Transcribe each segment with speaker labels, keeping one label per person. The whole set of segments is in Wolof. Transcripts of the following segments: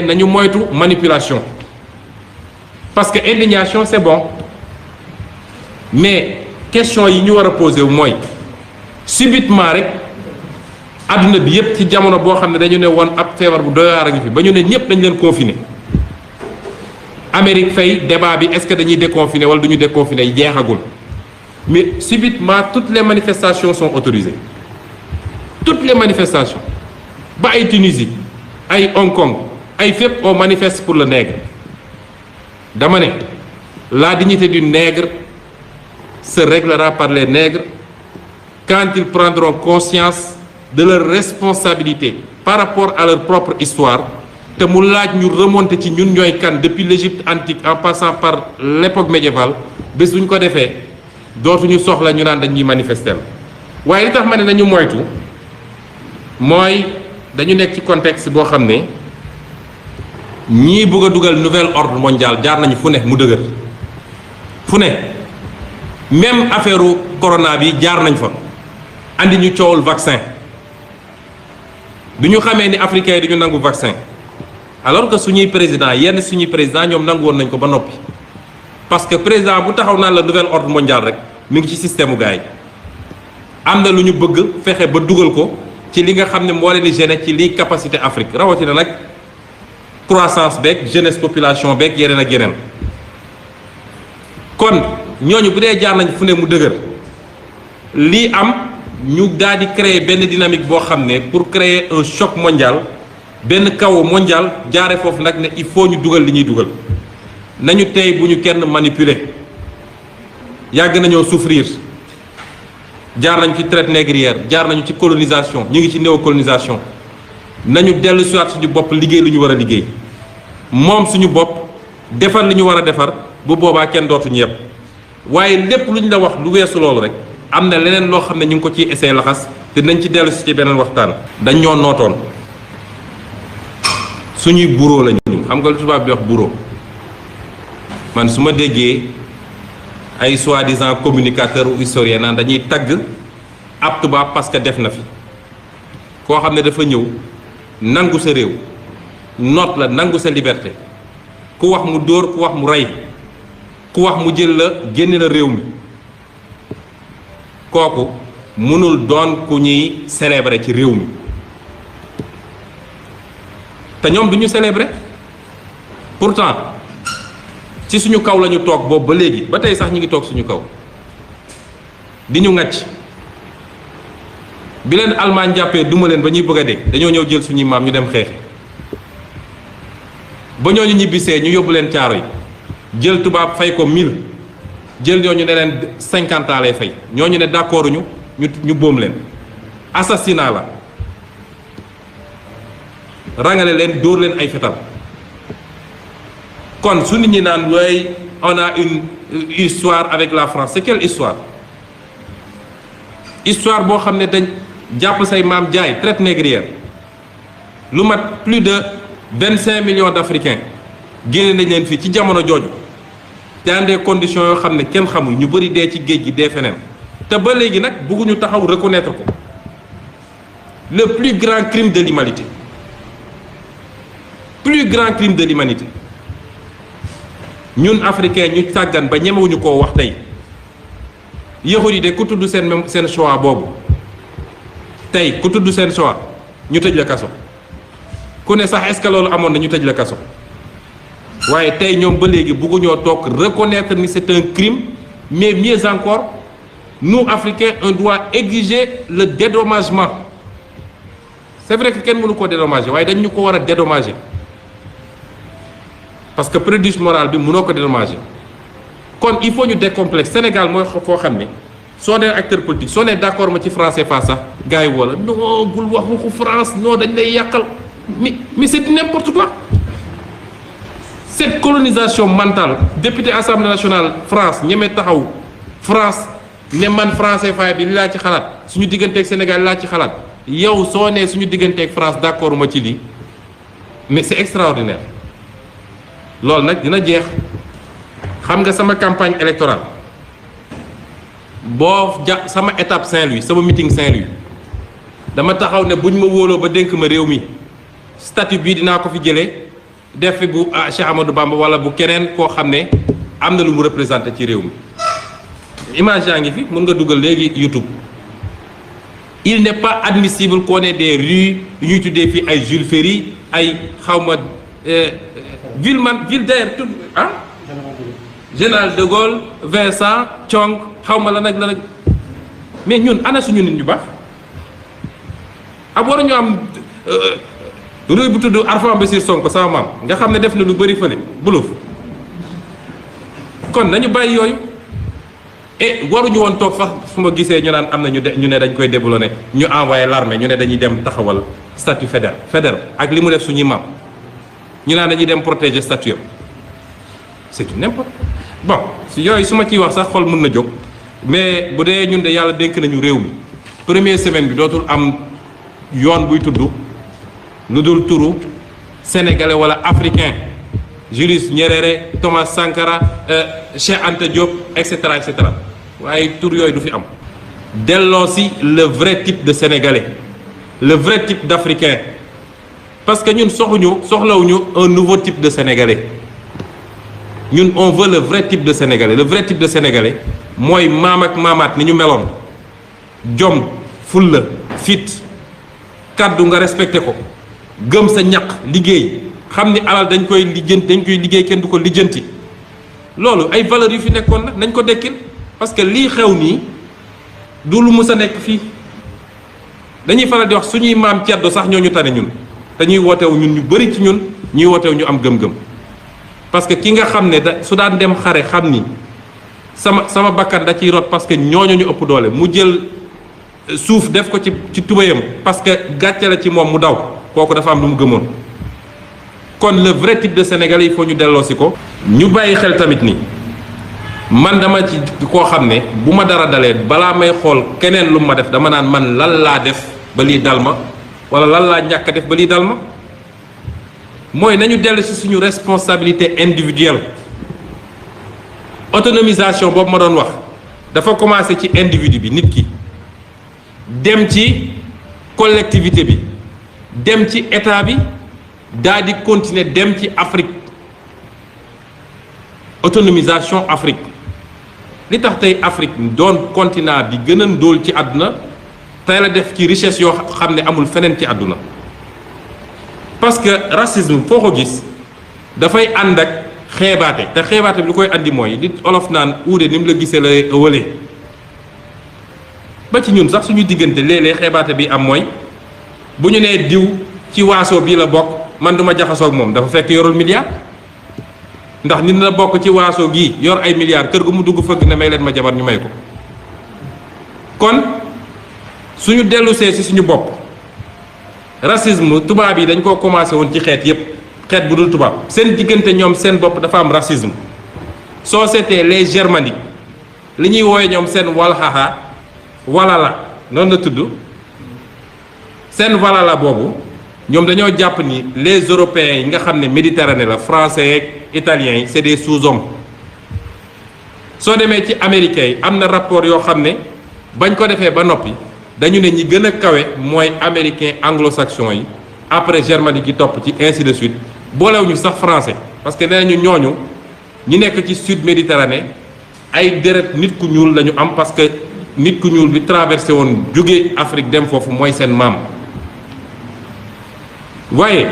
Speaker 1: nañu moytu manipulation parce que indignation c'est bon mais question yi ñu war a poser wu mooy subitement rek adduna bi yépp ci jamono boo xam ne dañu ne woon ab feebar bu doy waar a ngi fi ba ñu ne ñépp dañ leen confiner Amérique fay débat bi est-ce que dañuy déconfiner wala du ñu déconfiner jeexagul mais subitement toutes les manifestations sont autorisées toutes les manifestations ba ay Tunisie ay Hong Kong ay fépp on manifeste pour le nègre dama ne la dignité du nègre se réglera par les nègres quand ils prendront conscience de leur responsabilité par rapport à leur propre histoire te mu laaj ñu remonter ci ñun ñooy kan depuis l'Égypte antique en passant par l'époque médiévale bés bu ñu ko defee dootuñu soxla ñu naan dañuy manifester waaye li tax ma ne nañu moytu mooy dañu nekk ci contexte boo xam ne ñii bëgg a dugal nouvel ordre mondial jaar nañu fu ne mu dëgër fu ne même affaire corona bi jaar nañ fa andi ñu coowul vaccin bi ñu xamee ni africains yi dañu nangu vaccin alors que suñuy président yenn suñuy président ñoom nangu woon nañ ko ba noppi parce que président bu taxaw naan la nouvel ordre mondial rek mi ngi ci système u gars yi am na lu ñu bëgg fexe ba dugal ko ci li nga xam ne moo leen di gêner ci liy capacité Afrique rawatina nag croissance beeg jeunesse population beeg yeneen ak yeneen kon ñooñu bu dee jaar nañ fu ne mu dëgër lii am ñu daal di créer benn dynamique boo xam ne pour créer un choc mondial benn chaos mondial jaare foofu nag ne il faut ñu dugal li ñuy dugal nañu tey bu ñu kenn manipuler yàgg nañoo souffrir jaar nañu ci traite négrière jaar nañu ci colonisation ñu ngi ci néocolonisation nañu dellu siwaat suñu bopp liggéey lu ñu war a liggéey moom suñu bopp defar li ñu war a defar bu boobaa kenn dootuñu yëpp waaye lépp lu ñu la wax lu weesu loolu rek am na leneen loo xam ne ñu ngi ko ciy essayé laxas te nañ ci dellu si ci beneen waxtaan. dañ ñoo nootoon suñuy bureau lañu xam nga lu tubaab bi wax bureau man su ma déggee ay soi-disant communicateur ou historien naan dañuy tagg ab tubaab parce que def na fi koo xam ne dafa ñëw nangu sa réew noot la nangu sa liberté ku wax mu dóor ku wax mu rey ku wax mu jël la génne la réew mi kooku mënul doon ku ñuy célébrer ci réew mi te ñoom du ñu célébrer pourtant ci suñu kaw la ñu toog boobu ba léegi ba tey sax ñu ngi toog suñu kaw di ñu ŋàcc bi leen Allemagne jàppee duma leen ba ñuy bëgg a dee dañoo ñëw jël suñuy maam ñu dem xeexi ba ñooñu ñibbisee ñu yóbbu leen caaro yi jël tubaab fay ko 1000 jël ñooñu ne leen 50 ans lay fay ñooñu ne d'accord ñu boom leen assassinat la rangale leen dóor leen ay fetal kon su nit ñi naan looy on a une histoire avec la France c'est quelle histoire histoire boo xam ne dañ jàpp say maam jaay traite négrière lu mat plus de 25 millions d'Africains génne nañ leen fii ci jamono jooju te àndee conditions yoo xam ne kenn xamul ñu bëri dee ci géej gi dee feneen te ba léegi nag bëgguñu taxaw reconnaître ko le plus grand crime de l'humanité ñun africains ñu sàggan ba ñemewuñu koo wax tey yahud yi de ku tudd seen choix boobu tey ku tudd seen choix ñu tëj la kaso ku ne sax est-ce que loolu amoon na ñu tëj la kaso waaye tey ñoom ba léegi bëgguñoo toog reconnaître ni c'est un crime mais mieux encore nous Africains on doit exiger le dédommagement c'est vrai que kenn mënu koo dédommager waaye dañ ñu ko war a dédommager parce que préjudice moral bi mënoo ko dédommager kon il faut ñu décomplexe Sénégal mooy koo xam ne soo nee acteur politique soo nee d'accord ma ci français fa sax gars yi wala non bul wax waxu France non dañ lay yàqal mais c'est n'importe quoi cette colonisation mentale député assemblée nationale France ñeme taxaw France ne man français faay bi li laa ci xalaat suñu digganteeg Sénégal li laa ci xalaat yow soo nee suñu digganteeg France d'accord ma ci lii mais c'est extraordinaire loolu nag dina jeex xam nga sama campagne électorale boo sama étape Saint-Louis sama meeting Saint-Louis dama taxaw ne buñ ma wóoloo ba dénk ma réew mi statut bii dinaa ko fi jëlee def fi bu Cheikh Amadou Bamba wala bu keneen koo xam ne am na lu mu représenté ci réew mi image yaa ngi fi mën nga dugal léegi YouTube. Il n'est pas admissible qu'on ait des rues yu ñuy tuddee fii ay Jules Ferry ay xawma ville d'ailleurs tout ah Général de Gaulle Vincent Thiong xawma la nag mais ñun ana suñu nit ñu baax ab waruñu am rue bu tudd Arfan Bassir Sonko sama maam nga xam ne def na lu bëri fële buluf kon nañu bàyyi yooyu et waruñu woon toog sax su ma gisee ñu naan am na ñu ne dañ koy déboulonné ñu envoyé l'armée ñu ne dañuy dem taxawal statut fédéral ak li mu def suñuy maam ñu naan dañuy dem protéger statut am c'est n'importe bon si yooyu su ma ciy wax sax xol mën na jóg mais bu dee ñun de yàlla dénk nañu réew mi première semaine bi dootul am yoon buy tudd lu dul turu sénégalais wala africain Julius Nyerere Thomas Sankara Cheikh Anta Diop et cetera waaye tur yooyu du fi am delloo si le vrai type de sénégalais le vrai type d'africain parce que ñun soxlawuñu un nouveau type de sénégalais ñun on veut le vrai type de sénégalais le vrai type de sénégalais mooy maam ak maamaat ni ñu meloon jom fulla fit kàddu nga respecté ko gëm sa ñaq liggéey xam ni alal dañ koy liggéey kenn du ko lijjanti loolu ay valeurs yu fi nekkoon la nañ ko dekkil parce que lii xew nii du lu mës a nekk fii dañuy faral di wax suñuy maam ceddo sax ñoo ñu tane ñun dañuy wootewu ñun ñu bari ci ñun ñuy wootewu ñu am gëm-gëm parce que ki nga xam ne su daan dem xare xam ni sama bakkan da ciy rot parce que ñooñu ñu ëpp doole mu jël suuf def ko ci tubayam parce que gàcce la ci moom mu daw kooku dafa am lu mu gëmoon kon le vrai type de sénégalais il faut ñu delloosi ko ñu bàyyi xel tamit ni man dama ci koo xam ne bu ma dara dalee balaa may xool keneen lu ma def dama naan man lan laa def ba lii dal ma wala lan laa ñàkk def ba lii dal ma mooy nañu dellu si suñu responsabilité individuelle autonomisation boobu ma doon wax dafa commencé ci individu bi nit ki dem ci collectivité bi dem ci état bi daal di continuer dem ci Afrique autonomisation Afrique li tax tey Afrique doon continent bi gën a ndóol ci àdduna tey la def ci richesse yoo xam ne amul feneen ci àdduna parce que racisme foo ko gis dafay ànd ak xeebaate te xeebaate bi lu koy andi mooy li olof naan uude ni mu la gisee la wëlee ba ci ñun sax suñu diggante léeg-léeg xeebaate bi am mooy bu ñu nee diw ci waaso bii la bokk man duma jaxasoo ak moom dafa fekk yorul milliard ndax nit na bokk ci waaso gii yor ay milliards kër gu mu dugg fëgg ne may leen ma jabar ñu may ko kon suñu dellusee ci suñu bopp racisme tubaab yi dañ koo commencé woon ci xeet yépp xeet bu dul tubaab seen diggante ñoom seen bopp dafa am racisme soo seetee les germaniques li ñuy wooye ñoom seen walxaxa walala noonu la tudd seen walala boobu ñoom dañoo jàpp ni les européens yi nga xam ne méditerranée la français ak italiens yi c'est des sous-hommes soo demee ci américains yi am na rapport yoo xam ne bañ ko defee ba noppi dañu ne ñi gën a kawe mooy américain anglo-saxon yi après germanique yi topp ci ainsi de suite boolewuñu sax français parce que nee nañu ñooñu ñi nekk ci sud méditerranée ay deret nit ku ñuul lañu am parce que nit ku ñuul bi traversé woon jóge Afrique dem foofu mooy seen maam waaye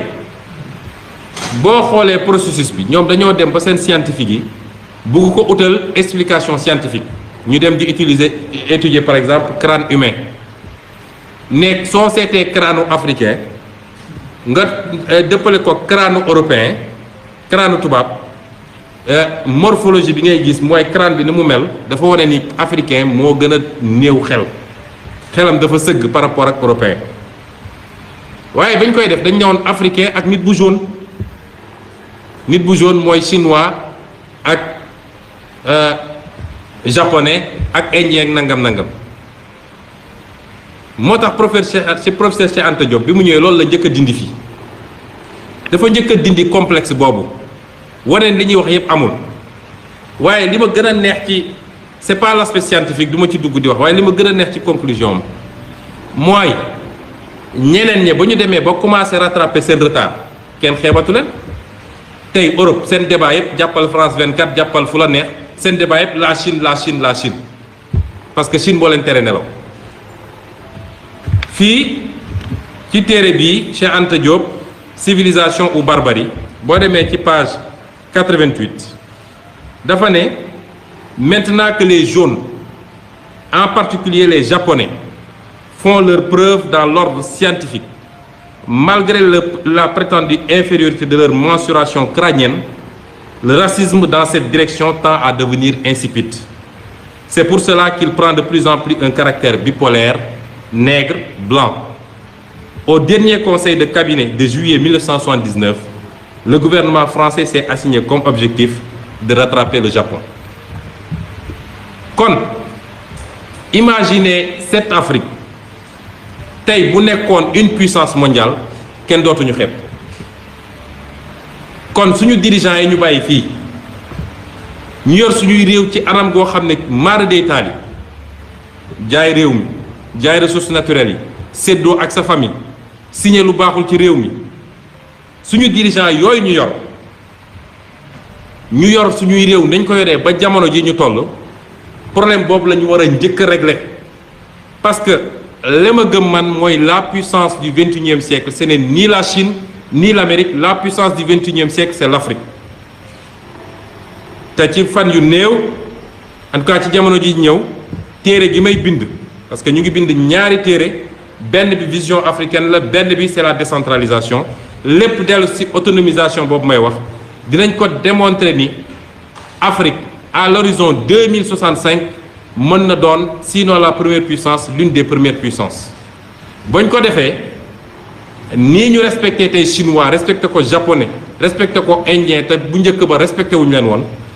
Speaker 1: boo xoolee processus bi ñoom dañoo dem ba seen scientifique yi bugg ko utal explication scientifique ñu dem di étudier par exemple crâne humain ne soo seetee crâne africain nga dëppale ko crâne européen crâne tubaab morphologie bi ngay gis mooy crâne bi ni mu mel dafa wane ni africain moo gën a néew xelam dafa sëgg par rapport ak européen waaye bañ koy def dañ ñëwoon africain ak nit bu jaune mooy chinois ak japonais ak indien ak nangam moo tax professeur Cheikh Anta Diop bi mu ñëwee loolu la njëkk a dindi fii dafa njëkk a dindi complexe boobu wane li ñuy wax yépp amul waaye li ma gën a neex ci c'est pas l'aspect scientifique du ma ci dugg di wax waaye li ma gën a neex ci conclusion am mooy ñeneen ñi ba ñu demee ba commencé rattraper seen retard kenn xeebatu leen tey Europe seen débat yëpp jàppal France 24 jàppal fu la neex seen débat yëpp la Chine la Chine la Chine parce que Chine moo leen tere nelaw. fii ci téere bii Cheikh Anta Diop civilisation ou barbarie boo demee ci page 88 dafa ne maintenant que les jaunes en particulier les japonais font leur preuve dans l'ordre scientifique malgré la prétendue infériorité de leur mensuration crânienne, le racisme dans cette direction tend à devenir insipide. C'est pour cela qu'il prend de plus en plus un caractère bipolaire, nègre, blanc. Au dernier conseil de cabinet de juillet 1979, le gouvernement français s'est assigné comme objectif de rattraper le Japon. Kon, imaginez cette Afrique. tey bu nekkoon une puissance mondiale kenn dootuñu xeeb kon suñu dirigeants yi ñu bàyyi fii ñu yor suñuy réew ci anam goo xam ne mara day taali jaay réew mi jaay ressources naturelles yi séddoo ak sa famille signé lu baaxul ci réew mi suñu dirigeants yooyu ñu yor suñuy réew nañ ko yoree ba jamono ji ñu toll problème boobu la ñu war a njëkk a régler parce que li ma gëm man mooy la puissance du 21e siècle ce n'est ni la Chine ni l'Amérique la puissance du 21e siècle c'est l'Afrique te ci fan yu néew en tout cas ci jamono ji ñëw téere gi may bind parce que ñu ngi bind ñaari téere benn bi vision africaine la benn bi c'est la décentralisation lépp dellu ci autonomisation boobu may wax dinañ ko démontrer ni Afrique à l'horizon 2065 mën na doon sinon la première puissance l'une des premières puissances bañ ko defee nii ñu respecté tey chinois respecté ko japonais respecté ko indien te bu njëkk ba respecté wuñu leen woon